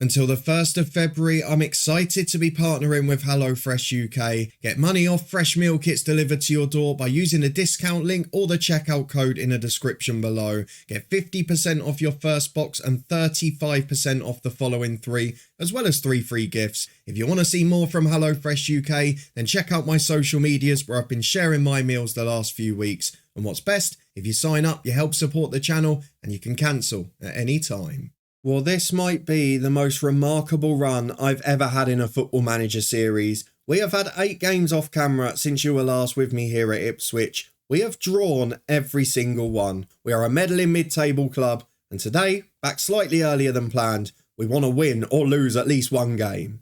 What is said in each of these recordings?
Until the 1st of February, I'm excited to be partnering with HelloFresh UK. Get money off fresh meal kits delivered to your door by using the discount link or the checkout code in the description below. Get 50% off your first box and 35% off the following 3, as well as 3 free gifts. If you want to see more from HelloFresh UK, then check out my social medias where I've been sharing my meals the last few weeks. And what's best, if you sign up, you help support the channel and you can cancel at any time. Well, this might be the most remarkable run I've ever had in a Football Manager series. We have had 8 games off camera since you were last with me here at Ipswich. We have drawn every single one. We are a meddling mid-table club, and today, back slightly earlier than planned, we want to win or lose at least one game.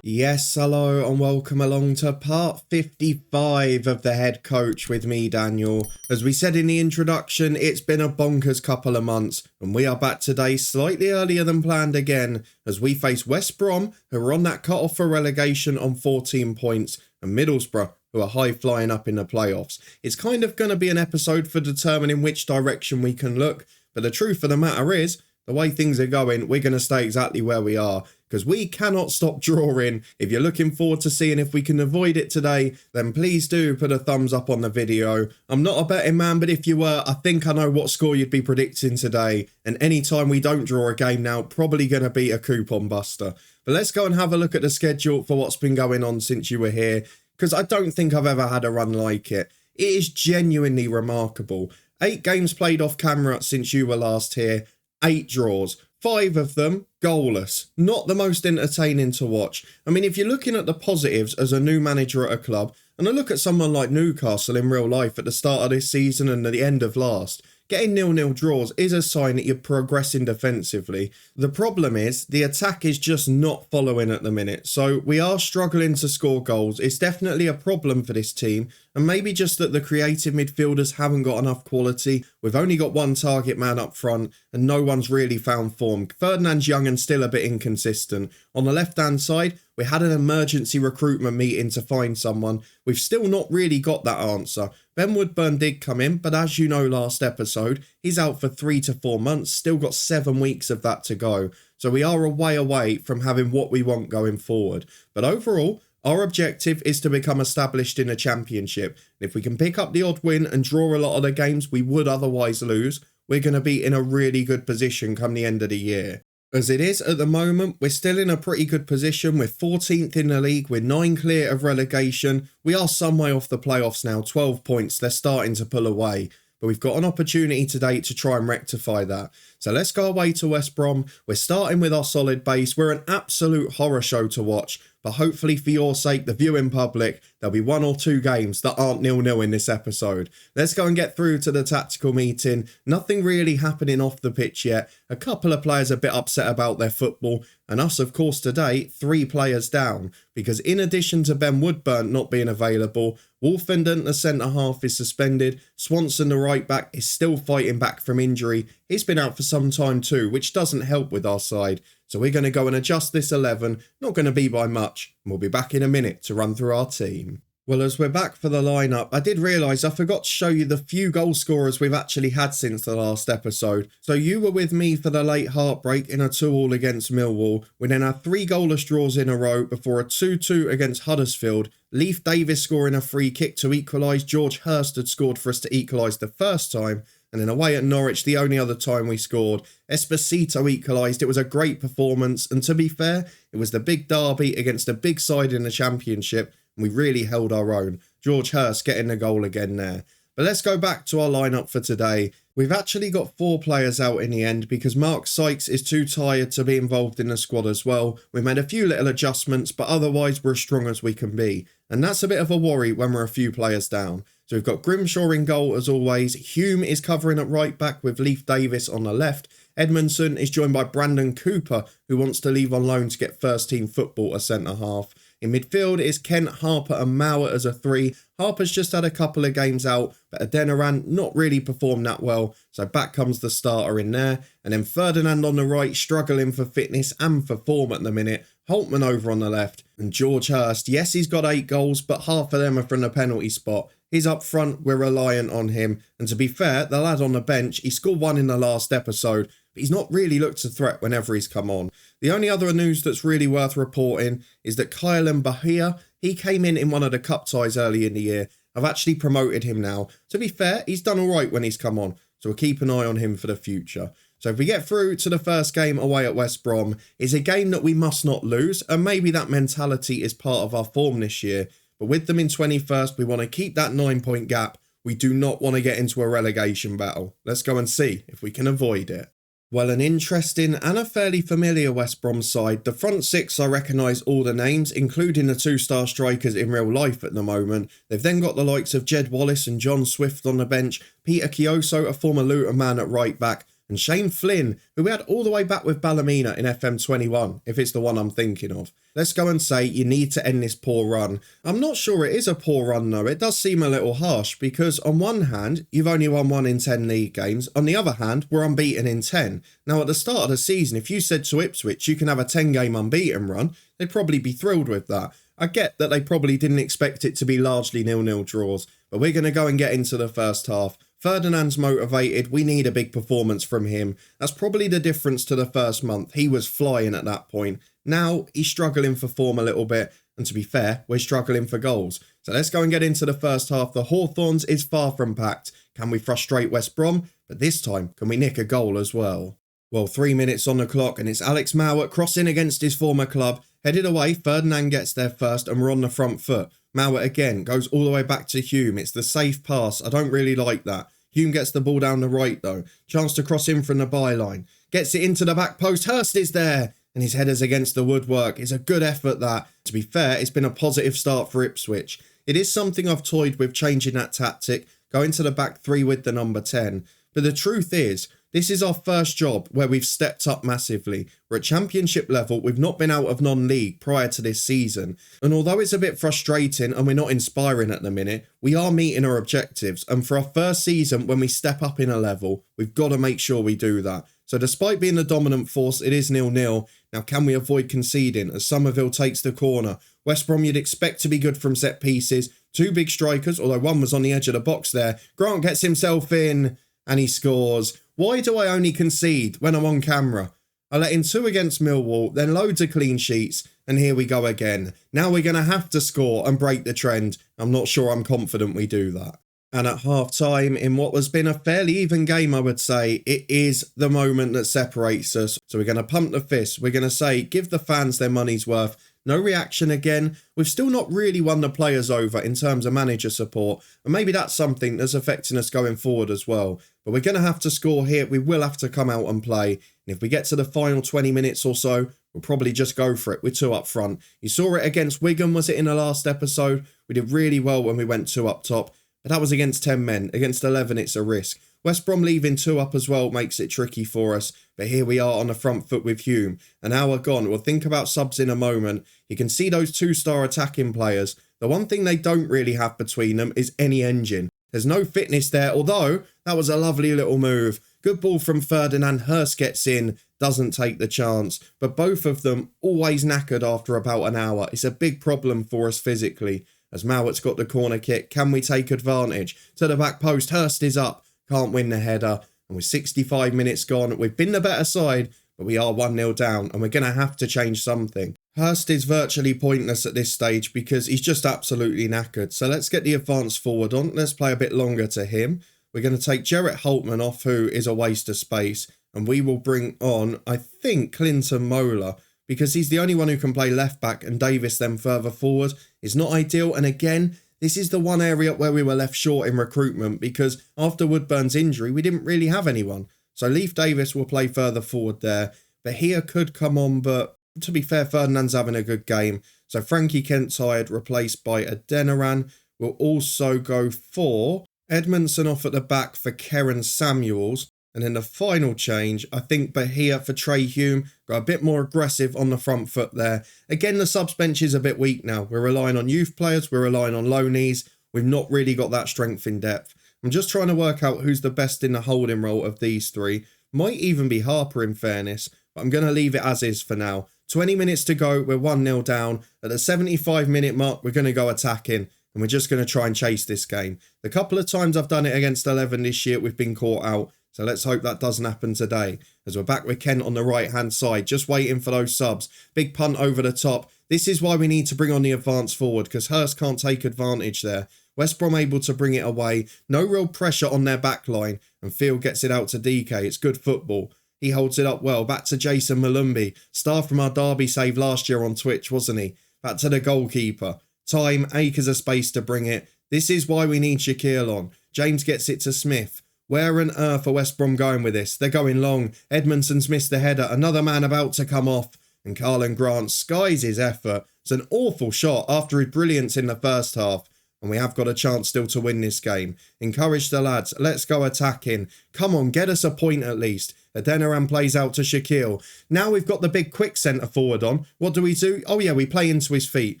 Yes, hello and welcome along to part 55 of the Head Coach with me, Daniel. As we said in the introduction, it's been a bonkers couple of months and we are back today slightly earlier than planned again as we face West Brom, who are on that cut-off for relegation on 14 points, and Middlesbrough, who are high-flying up in the playoffs. It's kind of going to be an episode for determining which direction we can look, but the truth of the matter is, the way things are going, we're going to stay exactly where we are because we cannot stop drawing. If you're looking forward to seeing if we can avoid it today, then please do put a thumbs up on the video. I'm not a betting man, but if you were, I think I know what score you'd be predicting today. And anytime we don't draw a game now, probably going to be a coupon buster. But let's go and have a look at the schedule for what's been going on since you were here, because I don't think I've ever had a run like it. It is genuinely remarkable. 8 games played off camera since you were last here. 8 draws, 5 of them goalless. Not the most entertaining to watch. I mean, if you're looking at the positives as a new manager at a club, and I look at someone like Newcastle in real life at the start of this season and at the end of last, getting 0-0 draws is a sign that you're progressing defensively. The problem is the attack is just not following at the minute, so we are struggling to score goals. It's definitely a problem for this team, and maybe just that the creative midfielders haven't got enough quality. We've only got one target man up front and no one's really found form. Ferdinand's young and still a bit inconsistent. On the left hand side, we had an emergency recruitment meeting to find someone. We've still not really got that answer. Ben Woodburn did come in, but as you know last episode, he's out for 3 to 4 months, still got 7 weeks of that to go. So we are a way away from having what we want going forward. But overall, our objective is to become established in a championship. If we can pick up the odd win and draw a lot of the games we would otherwise lose, we're going to be in a really good position come the end of the year. As it is at the moment, we're still in a pretty good position. We're 14th in the league, we're 9 clear of relegation. We are some way off the playoffs now, 12 points, they're starting to pull away. But we've got an opportunity today to try and rectify that. So let's go away to West Brom. We're starting with our solid base. We're an absolute horror show to watch. But hopefully for your sake, the viewing public, there'll be 1 or 2 games that aren't 0-0 in this episode. Let's go and get through to the tactical meeting. Nothing really happening off the pitch yet. A couple of players a bit upset about their football. And us, of course, today, 3 players down. Because in addition to Ben Woodburn not being available, Wolfenden, the centre-half, is suspended. Swanson, the right-back, is still fighting back from injury. He's been out for some time too, which doesn't help with our side. So we're going to go and adjust this 11. Not going to be by much. And we'll be back in a minute to run through our team. Well, as we're back for the lineup, I did realise I forgot to show you the few goal scorers we've actually had since the last episode. So you were with me for the late heartbreak in a 2-2 against Millwall. We then had 3 goalless draws in a row before a 2-2 against Huddersfield. Leif Davis scoring a free kick to equalise. George Hurst had scored for us to equalise the first time. And then away at Norwich, the only other time we scored, Esposito equalised. It was a great performance. And to be fair, it was the big derby against a big side in the Championship. And we really held our own. George Hurst getting the goal again there. But let's go back to our lineup for today. We've actually got 4 players out in the end because Mark Sykes is too tired to be involved in the squad as well. We've made a few little adjustments, but otherwise we're as strong as we can be. And that's a bit of a worry when we're a few players down. So we've got Grimshaw in goal as always. Hume is covering at right back with Leif Davis on the left. Edmondson is joined by Brandon Cooper, who wants to leave on loan to get first team football at centre half. In midfield is Kent, Harper and Mauer as a 3. Harper's just had a couple of games out, but Adeniran not really performed that well, so back comes the starter in there. And then Ferdinand on the right, struggling for fitness and for form at the minute. Holtman over on the left, and George Hurst. Yes, he's got 8 goals, but half of them are from the penalty spot. He's up front, we're reliant on him. And to be fair, the lad on the bench, he scored 1 in the last episode, but he's not really looked a threat whenever he's come on. The only other news that's really worth reporting is that Kyle Bahia, he came in one of the cup ties early in the year. I've actually promoted him now. To be fair, he's done all right when he's come on, so we'll keep an eye on him for the future. So if we get through to the first game away at West Brom, it's a game that we must not lose, and maybe that mentality is part of our form this year. But with them in 21st, we want to keep that 9-point gap. We do not want to get into a relegation battle. Let's go and see if we can avoid it. Well, an interesting and a fairly familiar West Brom side. The front 6, I recognise all the names, including the 2-star strikers in real life at the moment. They've then got the likes of Jed Wallace and John Swift on the bench, Peter Kioso, a former Luton man at right back, and Shane Flynn, who we had all the way back with Ballymena in FM21, if it's the one I'm thinking of. Let's go and say you need to end this poor run. I'm not sure it is a poor run though. It does seem a little harsh because on one hand, you've only won 1 in 10 league games. On the other hand, we're unbeaten in 10. Now at the start of the season, if you said to Ipswich you can have a 10-game unbeaten run, they'd probably be thrilled with that. I get that they probably didn't expect it to be largely 0-0 draws, but we're going to go and get into the first half. Ferdinand's motivated, we need a big performance from him. That's probably the difference to the first month. He was flying at that point. Now he's struggling for form a little bit, and to be fair, we're struggling for goals. So let's go and get into the first half. The Hawthorns is far from packed. Can we frustrate West Brom? But this time, can we nick a goal as well? Well, 3 minutes on the clock, and it's Alex Mowat crossing against his former club. Headed away, Ferdinand gets there first, and we're on the front foot. Mowat again goes all the way back to Hume. It's the safe pass. I don't really like that. Hume gets the ball down the right though. Chance to cross in from the byline. Gets it into the back post. Hurst is there. And his header's against the woodwork. It's a good effort that. To be fair, it's been a positive start for Ipswich. It is something I've toyed with changing that tactic. Going to the back 3 with the number 10. But the truth is, this is our first job where we've stepped up massively. We're at championship level, we've not been out of non-league prior to this season. And although it's a bit frustrating and we're not inspiring at the minute, we are meeting our objectives. And for our first season, when we step up in a level, we've got to make sure we do that. So despite being the dominant force, it is 0-0. Now can we avoid conceding as Somerville takes the corner? West Brom you'd expect to be good from set pieces. 2 big strikers, although one was on the edge of the box there. Grant gets himself in and he scores. Why do I only concede when I'm on camera? I let in 2 against Millwall, then loads of clean sheets, and here we go again. Now we're going to have to score and break the trend. I'm not sure I'm confident we do that. And at half-time, in what has been a fairly even game, I would say, it is the moment that separates us. So we're going to pump the fist. We're going to say, give the fans their money's worth. No reaction again. We've still not really won the players over in terms of manager support. And maybe that's something that's affecting us going forward as well. But we're going to have to score here. We will have to come out and play. And if we get to the final 20 minutes or so, we'll probably just go for it with 2 up front. You saw it against Wigan, was it, in the last episode? We did really well when we went 2 up top. But that was against 10 men. Against 11, it's a risk. West Brom leaving 2 up as well makes it tricky for us. But here we are on the front foot with Hume. An hour gone. We'll think about subs in a moment. You can see those 2-star attacking players. The one thing they don't really have between them is any engine. There's no fitness there, although that was a lovely little move. Good ball from Ferdinand. Hurst gets in, doesn't take the chance. But both of them always knackered after about an hour. It's a big problem for us physically. As Mowat's got the corner kick, can we take advantage? To the back post, Hurst is up. Can't win the header. And with 65 minutes gone, we've been the better side, but we are 1-0 down and we're going to have to change something. Hurst is virtually pointless at this stage because he's just absolutely knackered. So let's get the advance forward on. Let's play a bit longer to him. We're going to take Jarrett Holtman off, who is a waste of space. And we will bring on, I think, Clinton Mola, because he's the only one who can play left back and Davis then further forward. It's not ideal. And again, this is the one area where we were left short in recruitment because after Woodburn's injury, we didn't really have anyone. So Leif Davis will play further forward there. Bahia could come on, but to be fair, Ferdinand's having a good game. So Frankie Kent-Tired replaced by Adeniran. We'll also go for Edmondson off at the back for Karen Samuels. And then the final change, I think Bahia for Trey Hume. Got a bit more aggressive on the front foot there. Again, the subs bench is a bit weak now. We're relying on youth players. We're relying on loanees. We've not really got that strength in depth. I'm just trying to work out who's the best in the holding role of these 3. Might even be Harper in fairness. But I'm going to leave it as is for now. 20 minutes to go, we're 1-0 down. At the 75-minute mark, we're going to go attacking, and we're just going to try and chase this game. The couple of times I've done it against 11 this year, we've been caught out. So let's hope that doesn't happen today, as we're back with Kent on the right-hand side, just waiting for those subs. Big punt over the top. This is why we need to bring on the advance forward, because Hurst can't take advantage there. West Brom able to bring it away. No real pressure on their back line, and Field gets it out to DK. It's good football. He holds it up well. Back to Jason Malumbi. Star from our derby save last year on Twitch, wasn't he? Back to the goalkeeper. Time, acres of space to bring it. This is why we need Shaquille on. James gets it to Smith. Where on earth are West Brom going with this? They're going long. Edmondson's missed the header. Another man about to come off. And Carlin Grant skies his effort. It's an awful shot after his brilliance in the first half. And we have got a chance still to win this game. Encourage the lads. Let's go attacking. Come on, get us a point at least. Adeniran plays out to Shaquille. Now we've got the big quick centre forward on. What do? Oh yeah, we play into his feet.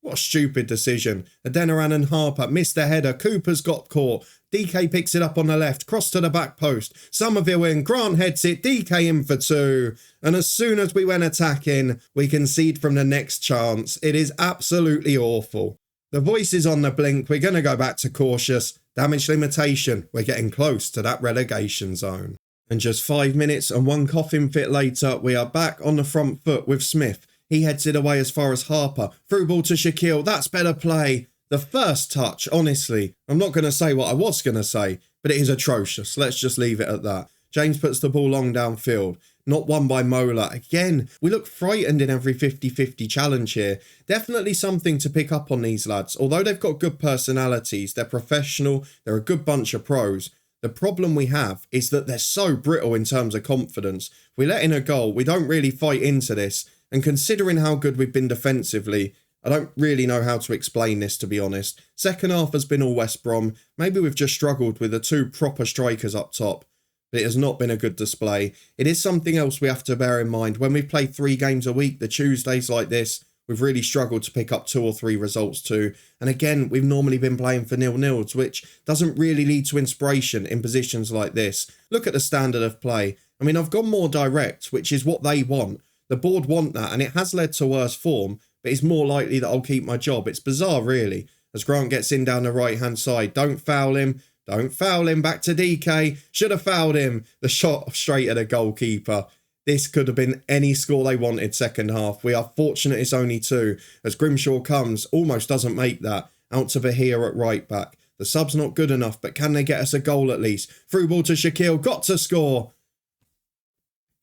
What a stupid decision. Adeniran and Harper missed the header. Cooper's got caught. DK picks it up on the left. Cross to the back post. Somerville in. Grant heads it. DK in for 2. And as soon as we went attacking, we concede from the next chance. It is absolutely awful. The voice is on the blink. We're going to go back to cautious. Damage limitation. We're getting close to that relegation zone. And just 5 minutes and one coffin fit later, we are back on the front foot with Smith. He heads it away as far as Harper. Through ball to Shaquille. That's better play. The first touch, honestly, I'm not going to say what I was going to say, but it is atrocious. Let's just leave it at that. James puts the ball long downfield. Not won by Mola. Again, we look frightened in every 50-50 challenge here. Definitely something to pick up on these lads. Although they've got good personalities, they're professional, they're a good bunch of pros. The problem we have is that they're so brittle in terms of confidence. If we let in a goal, we don't really fight into this. And considering how good we've been defensively, I don't really know how to explain this, to be honest. Second half has been all West Brom. Maybe we've just struggled with the 2 proper strikers up top. But it has not been a good display. It is something else we have to bear in mind. When we play 3 games a week, the Tuesdays like this, we've really struggled to pick up 2 or 3 results too. And again, we've normally been playing for 0-0s, which doesn't really lead to inspiration in positions like this. Look at the standard of play. I mean, I've gone more direct, which is what they want. The board want that, and it has led to worse form, but it's more likely that I'll keep my job. It's bizarre, really, as Grant gets in down the right-hand side. Don't foul him. Don't foul him. Back to DK. Should have fouled him. The shot straight at the goalkeeper. This could have been any score they wanted second half. We are fortunate it's only 2, as Grimshaw comes, almost doesn't make that. Out to Bahia at right back. The sub's not good enough, but can they get us a goal at least? Through ball to Shaquille. Got to score.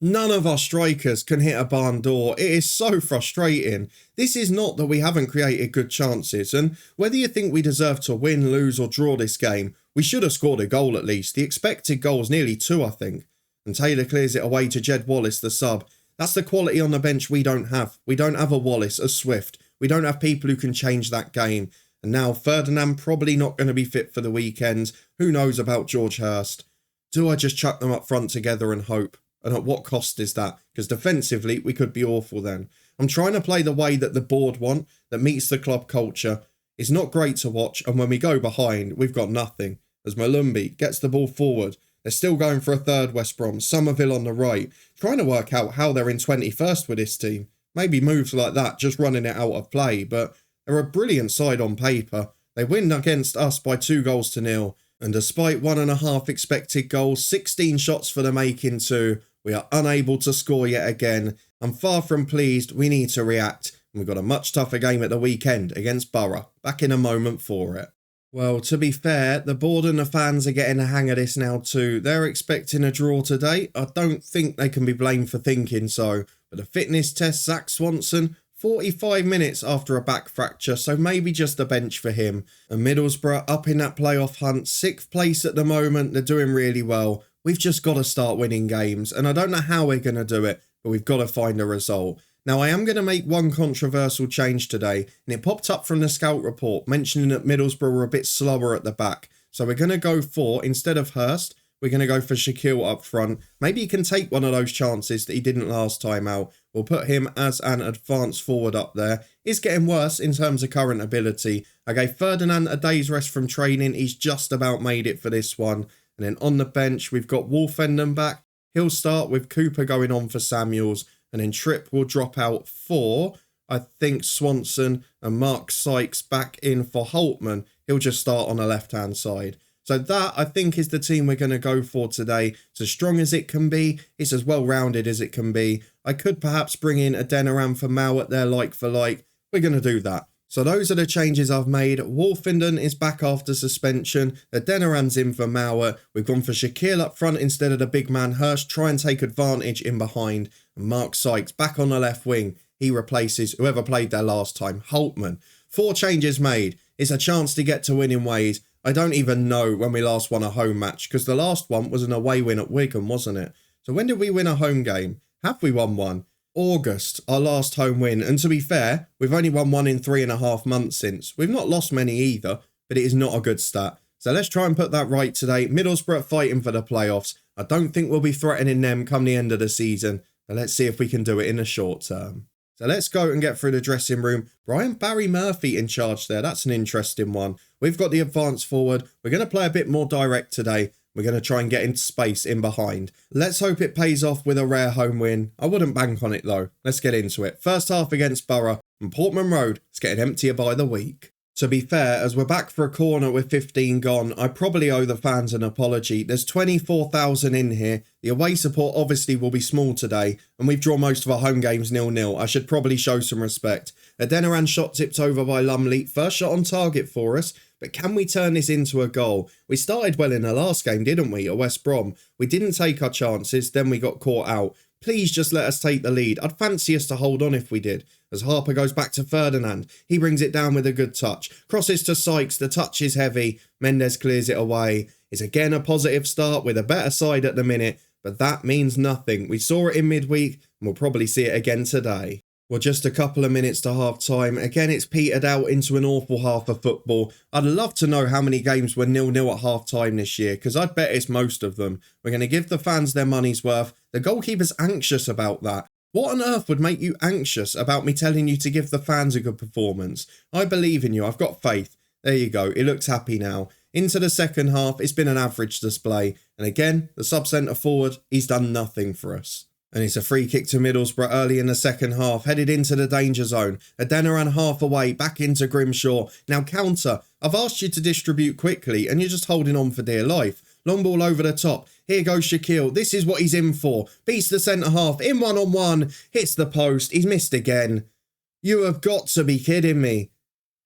None of our strikers can hit a barn door. It is so frustrating. This is not that we haven't created good chances, and whether you think we deserve to win, lose or draw this game, we should have scored a goal at least. The expected goal is nearly 2, I think. And Taylor clears it away to Jed Wallace, the sub. That's the quality on the bench we don't have. We don't have a Wallace, a Swift. We don't have people who can change that game. And now Ferdinand probably not going to be fit for the weekend. Who knows about George Hurst? Do I just chuck them up front together and hope? And at what cost is that? Because defensively, we could be awful then. I'm trying to play the way that the board want, that meets the club culture. It's not great to watch, and when we go behind, we've got nothing. As Malumbi gets the ball forward, they're still going for a third West Brom. Somerville on the right. Trying to work out how they're in 21st with this team. Maybe moves like that, just running it out of play, but they're a brilliant side on paper. They win against us by 2-0. And despite 1.5 expected goals, 16 shots for the making 2, we are unable to score yet again. I'm far from pleased. We need to react. And we've got a much tougher game at the weekend against Borough. Back in a moment for it. Well, to be fair, the board and the fans are getting the hang of this now too. They're expecting a draw today. I don't think they can be blamed for thinking so. But a fitness test, Zach Swanson, 45 minutes after a back fracture, so maybe just a bench for him. And Middlesbrough up in that playoff hunt, 6th place at the moment. They're doing really well. We've just got to start winning games, and I don't know how we're going to do it, but we've got to find a result. Now, I am going to make one controversial change today, and it popped up from the scout report mentioning that Middlesbrough were a bit slower at the back. So we're going to go for, instead of Hurst, we're going to go for Shaquille up front. Maybe he can take one of those chances that he didn't last time out. We'll put him as an advance forward up there. He's getting worse in terms of current ability. I gave Ferdinand a day's rest from training. He's just about made it for this one. And then on the bench, we've got Wolfenden back. He'll start with Cooper going on for Samuels. and then Tripp will drop out for, I think, Swanson, and Mark Sykes back in for Holtman. He'll just start on the left-hand side. So that, I think, is the team we're going to go for today. It's as strong as it can be. It's as well-rounded as it can be. I could perhaps bring in Adeniran for Mowat there like for like. We're going to do that. So those are the changes I've made. Wolfenden is back after suspension. Adeniran's in for Mowat. We've gone for Shaquille up front instead of the big man Hurst. Try and take advantage in behind. And Mark Sykes back on the left wing. He replaces whoever played there last time, Holtman. 4 changes made. It's a chance to get to winning ways. I don't even know when we last won a home match, because the last one was an away win at Wigan, wasn't it? So when did we win a home game? Have we won one? August, our last home win. And to be fair, we've only won one in 3.5 months since. We've not lost many either, but it is not a good stat. So let's try and put that right today. Middlesbrough fighting for the playoffs. I don't think we'll be threatening them come the end of the season, but let's see if we can do it in the short term. So let's go and get through the dressing room. Barry Murphy in charge there. That's an interesting one. We've got the advance forward. We're going to play a bit more direct today. We're going to try and get into space in behind. Let's hope it pays off with a rare home win. I wouldn't bank on it though. Let's get into it. First half against Borough, and Portman Road is getting emptier by the week. To be fair, as we're back for a corner with 15 gone, I probably owe the fans an apology. There's 24,000 in here. The away support obviously will be small today, and we've drawn most of our home games 0-0. I should probably show some respect. Adeniran shot tipped over by Lumley. First shot on target for us, but can we turn this into a goal? We started well in the last game, didn't we, at West Brom? We didn't take our chances, then we got caught out. Please just let us take the lead. I'd fancy us to hold on if we did. As Harper goes back to Ferdinand, he brings it down with a good touch. Crosses to Sykes, the touch is heavy. Mendes clears it away. It's again a positive start with a better side at the minute, but that means nothing. We saw it in midweek, and we'll probably see it again today. Well, just a couple of minutes to half time. Again, it's petered out into an awful half of football. I'd love to know how many games were 0-0 at half time this year, because I'd bet it's most of them. We're going to give the fans their money's worth. The goalkeeper's anxious about that. What on earth would make you anxious about me telling you to give the fans a good performance? I believe in you. I've got faith. There you go. It looks happy now. Into the second half, it's been an average display. And again, the sub-centre forward, he's done nothing for us. And it's a free kick to Middlesbrough early in the second half, headed into the danger zone. Adeniran half away, back into Grimshaw. Now counter. I've asked you to distribute quickly, and you're just holding on for dear life. Long ball over the top. Here goes Shaquille. This is what he's in for. Beats the centre half. In one-on-one. Hits the post. He's missed again. You have got to be kidding me.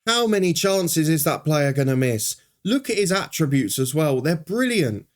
How many chances is that player going to miss? Look at his attributes as well. They're brilliant.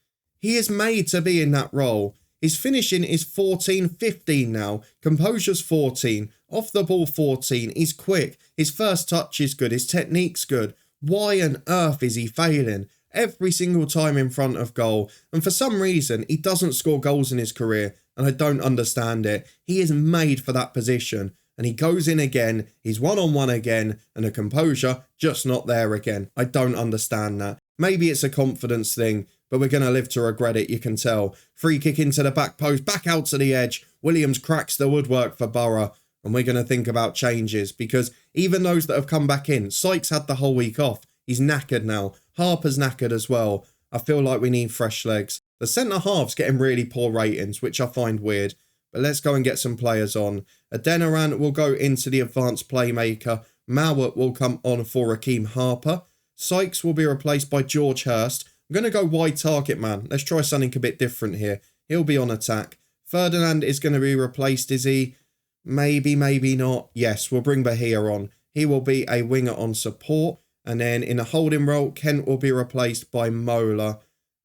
He is made to be in that role. His finishing is 14-15 now. Composure's 14. Off the ball 14. He's quick. His first touch is good. His technique's good. Why on earth is he failing? Every single time in front of goal. And for some reason, he doesn't score goals in his career. And I don't understand it. He is made for that position. And he goes in again. He's one-on-one again. And the composure just not there again. I don't understand that. Maybe it's a confidence thing, but we're going to live to regret it, you can tell. Free kick into the back post, back out to the edge. Williams cracks the woodwork for Borough. And we're going to think about changes, because even those that have come back in, Sykes had the whole week off. He's knackered now. Harper's knackered as well. I feel like we need fresh legs. The centre-half's getting really poor ratings, which I find weird. But let's go and get some players on. Adeniran will go into the advanced playmaker. Mowat will come on for Raheem Harper. Sykes will be replaced by George Hurst. I'm going to go wide target man. Let's try something a bit different here. He'll be on attack. Ferdinand is going to be replaced, is he? Maybe, maybe not. Yes, we'll bring Bahia on. He will be a winger on support. And then in a holding role, Kent will be replaced by Mola.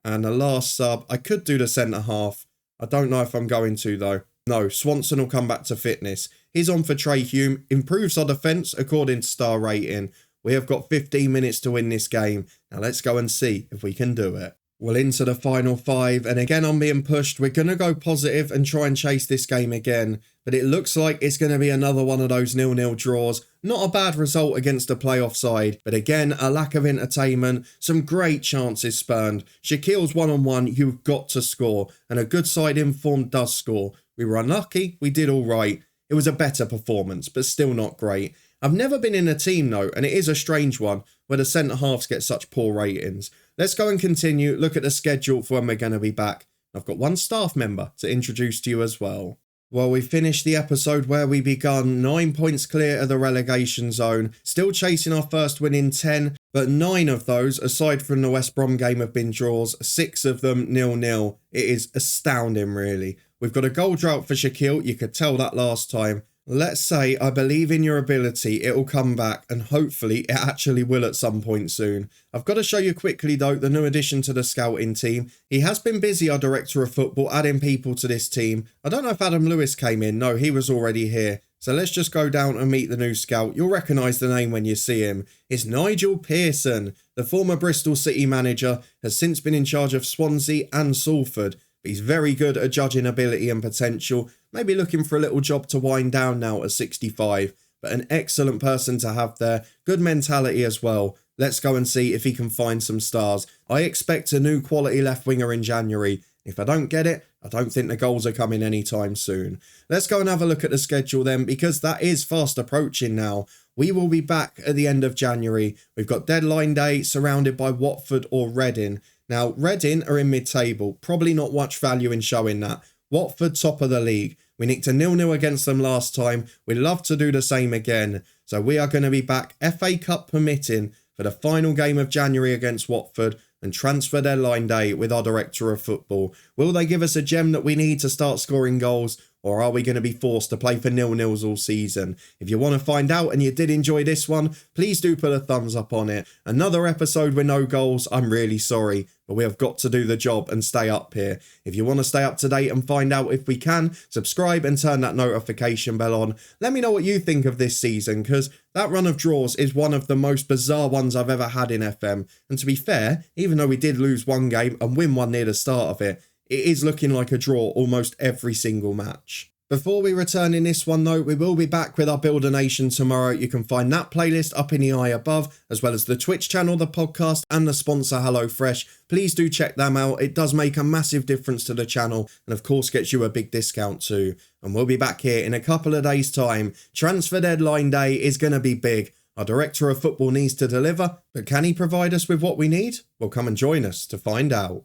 And the last sub, I could do the centre half. I don't know if I'm going to though. No, Swanson will come back to fitness. He's on for Trey Hume. Improves our defence according to star rating. We have got 15 minutes to win this game. Now let's go and see if we can do it. Well, into the final 5, and again I'm being pushed. We're going to go positive and try and chase this game again, but it looks like it's going to be another one of those 0-0 draws. Not a bad result against a playoff side, but again, a lack of entertainment, some great chances spurned. Shaquille's one-on-one, you've got to score, and a good side informed does score. We were unlucky, we did all right. It was a better performance, but still not great. I've never been in a team though, and it is a strange one, where the centre-halves get such poor ratings. Let's go and continue, look at the schedule for when we're going to be back. I've got one staff member to introduce to you as well. Well, we finished the episode where we begun 9 points clear of the relegation zone, still chasing our first win in 10, but 9 of those, aside from the West Brom game, have been draws, 6 of them 0-0. It is astounding, really. We've got a goal drought for Shaquille, you could tell that last time. Let's say I believe in your ability, it'll come back, and hopefully it actually will at some point soon. I've got to show you quickly though the new addition to the scouting team. He has been busy, our director of football, adding people to this team. I don't know if Adam Lewis came in, no, he was already here. So let's just go down and meet the new scout. You'll recognise the name when you see him. It's Nigel Pearson. The former Bristol City manager has since been in charge of Swansea and Salford. But he's very good at judging ability and potential. Maybe looking for a little job to wind down now at 65. But an excellent person to have there. Good mentality as well. Let's go and see if he can find some stars. I expect a new quality left winger in January. If I don't get it, I don't think the goals are coming anytime soon. Let's go and have a look at the schedule then, because that is fast approaching now. We will be back at the end of January. We've got deadline day surrounded by Watford or Reading. Now, Reading are in mid-table. Probably not much value in showing that. Watford, top of the league. We nicked a 0-0 against them last time. We'd love to do the same again. So we are going to be back, FA Cup permitting, for the final game of January against Watford and transfer deadline day with our director of football. Will they give us a gem that we need to start scoring goals? Or are we going to be forced to play for 0-0s all season? If you want to find out and you did enjoy this one, please do put a thumbs up on it. Another episode with no goals, I'm really sorry, but we have got to do the job and stay up here. If you want to stay up to date and find out if we can, subscribe and turn that notification bell on. Let me know what you think of this season, because that run of draws is one of the most bizarre ones I've ever had in FM. And to be fair, even though we did lose one game and win one near the start of it, it is looking like a draw almost every single match. Before we return in this one though, we will be back with our Builder Nation tomorrow. You can find that playlist up in the eye above, as well as the Twitch channel, the podcast, and the sponsor HelloFresh. Please do check them out. It does make a massive difference to the channel, and of course gets you a big discount too. And we'll be back here in a couple of days' time. Transfer deadline day is going to be big. Our director of football needs to deliver, but can he provide us with what we need? Well, come and join us to find out.